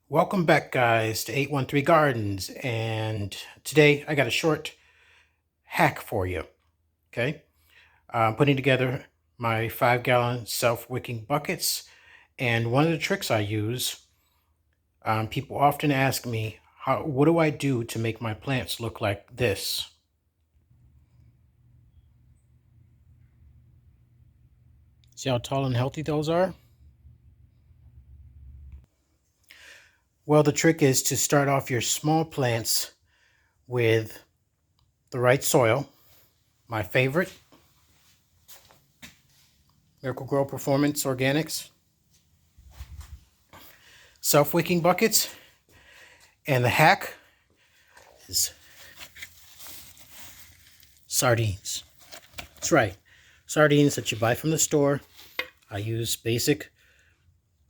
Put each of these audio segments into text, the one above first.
Welcome back, guys, to 813 Gardens. And today I got a short hack for you. Okay. I'm putting together my 5-gallon self-wicking buckets. And one of the tricks I use, people often ask me, what do I do to make my plants look like this? See how tall and healthy those are? Well, the trick is to start off your small plants with the right soil. My favorite, Miracle-Gro Performance Organics self-wicking buckets. And the hack is sardines. That's right, sardines that you buy from the store. I use basic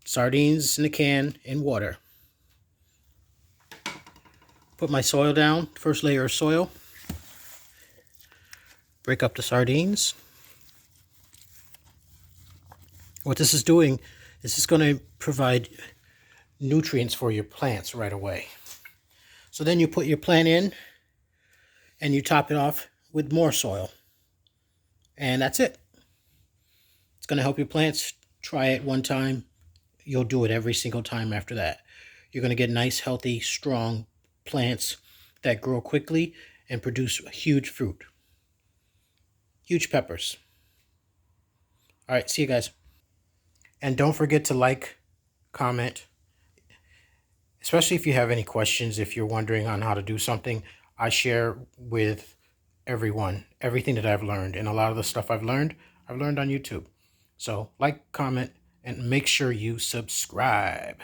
sardines in a can in water. Put my soil down, first layer of soil. Break up the sardines. What this is doing is it's going to provide nutrients for your plants right away. So then you put your plant in and you top it off with more soil. And that's it. It's going to help your plants. Try it one time. You'll do it every single time after that. You're going to get nice, healthy, strong plants that grow quickly and produce huge fruit. Huge peppers. All right, see you guys. And don't forget to like, comment, especially if you have any questions, if you're wondering on how to do something. I share with everyone everything that I've learned, and a lot of the stuff I've learned on YouTube. So like, comment, and make sure you subscribe.